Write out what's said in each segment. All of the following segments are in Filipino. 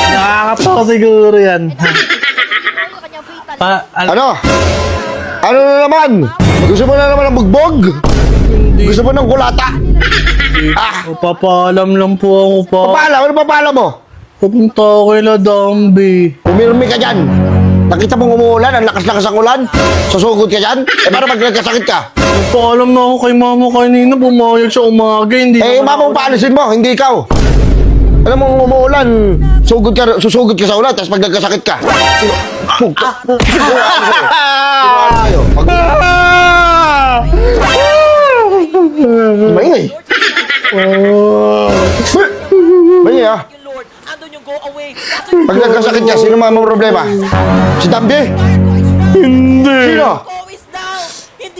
Nakakatawa siguro yan. Ano? Ano na naman? Gusto mo na naman ng bugbog? Gusto mo ng kulata? Papaalam lang po ako pa. Papaalam? Ano papaalam mo? Pupunta ako kay La Dambi. Umirmi ka dyan. Nakita mong umuulan, ang lakas-lakas ang ulan. Susugod ka dyan? Para pag nagkasakit ka? Papaalam na ako kay mama kanina. Pumayag siya umaga. Hindi Yung mama mo paalisin mo, hindi ikaw. Alam mo, umuulan, susugod ka sa ulan, tapos pag nagkasakit ka. Maingay. Maingay ah. Pag nagkasakit ka, sino mama mo problema? Si Dambi? Hindi. Sino?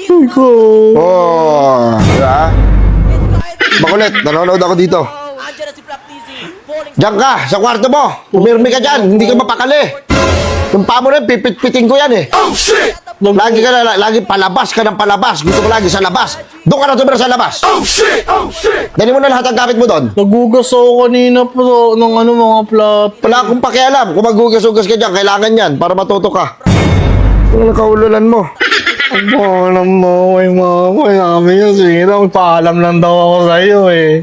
Ikaw. Oh, diba? Makulit, nanonood ako dito. Diyan ka, sa kwarto mo. Umirmi ka dyan, hindi ka mapakali. Yung paa mo rin, pipit-piting ko yan eh. Lagi palabas ka ng palabas. Gusto ko lagi sa labas. Doon ka na tumira sa labas. Dali mo na lahat ang gamit mo doon. Nagugas ako kanina po ng mga plato. Wala akong pakialam. Kung magugas-ugas ka dyan, kailangan yan para matuto ka. Ano nakaululan mo? Paalam mo kay mama. Namin yung sira. Paalam lang daw ako sa'yo eh.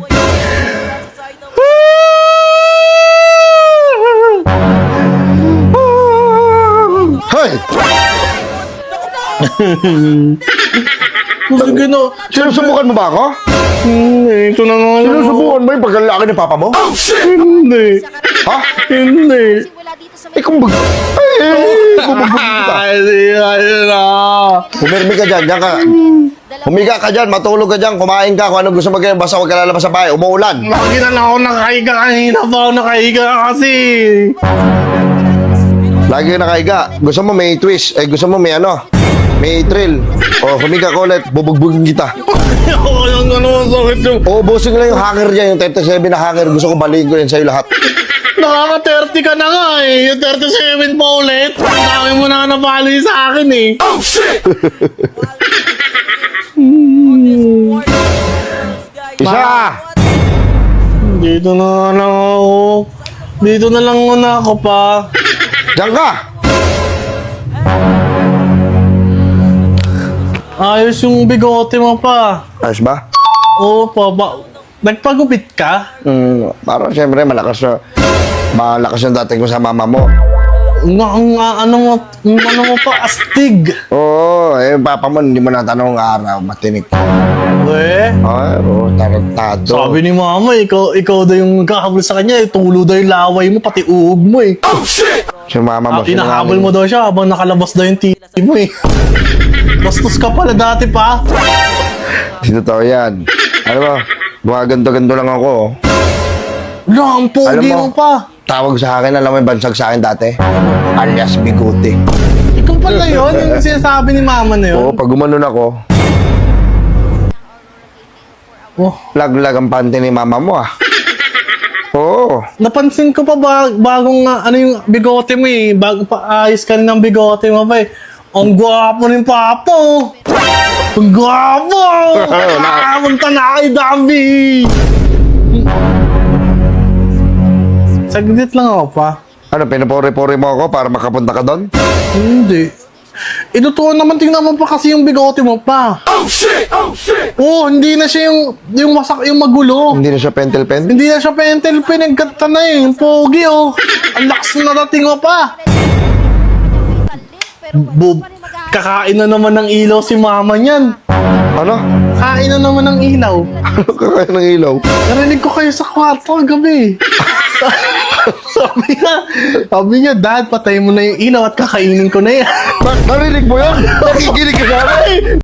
Hoy! Sige na. Sinusubukan mo ba ako? Hindi. Ito na nga lang. Sinusubukan mo yung paglalaki ni papa mo? Hindi. Ha? Hindi. Kung bubugbog kita. Ayun na. Umirmi ka dyan, dyan ka. Humiga ka dyan, matulog ka dyan, kumain ka, kung ano gusto mo ganyan, basta huwag ka lalabas sa bahay, umuulan. Lagi na lang ako nakahiga kanina pa ako nakahiga kasi. Lagi ka nakahiga. Gusto mo may twist, gusto mo may may thrill. O, humiga ka ulit, bubugbugin kita. Ako yung sakit yung... Uubusin ko lang yung hanger niya, yung 37 na hanger, gusto ko balikin ko yan sa'yo lahat. Nakaka-30 ka na nga eh. Yung 37 pa ulit. Ang dami mo na napali sa akin eh. Oh shit! Isa! Dito na lang ako. Dito na lang muna ako pa. Diyan ka! Ayos yung bigote mo pa. Ayos ba? Oo pa ba? Nagpagupit ka? Parang siyempre malakas yung dating ko sa mama mo. Ano mo pa, astig. Oo, papa mo, hindi mo natanong ang araw, matinik. Eh? Ay, tarantado. Sabi ni mama, ikaw daw yung nagkahabol sa kanya, tulo daw yung laway mo, pati uog mo eh. Oh shit! Si mama mo, Inahabol mo daw siya habang nakalabas daw yung titi mo eh. Bastos ka pala dati pa. Hindi totoo yan. Ano ba? Gumaganto-ganto lang ako. Wala, ang pogi Alam mo, mo pa. Tawag sa akin, alam mo yung bansag sa akin dati? Alias Bigote. Ikaw pala yun, yung sinasabi ni mama na yun. Oo, pag gumanon ako, Oh, laglag ang panty ni mama mo ah. Oo. napansin ko pa bagong yung bigote mo eh. Bago pa ayos ka rin ng bigote mo pa eh. Ang gwapo ni Papa oh. Ang gwapo! Punta na kay Dambi! Saglit lang ako pa. Ano, pinapore-pore mo ako para makapunta ka doon? Hindi. Totoo naman, tingnan mo pa kasi yung bigote mo pa. Oh shit! Oh shit! Oh, hindi na siya yung masak, yung magulo. Hindi na siya pentel-pen? Hindi na siya pentel pen, ang ganda na eh. Yung pogi oh. Ang lakas na dating mo pa. Bob, kakain na naman ng ilaw si mama niyan. Ano? Kain na naman ng ilaw. Ano kakain ng ilaw? Narinig ko kayo sa kwarto kagabi. sabi niya, Dad, patay mo na yung ilaw at kakainin ko na yan. Narinig mo yan? Nakikinig ka sa akin?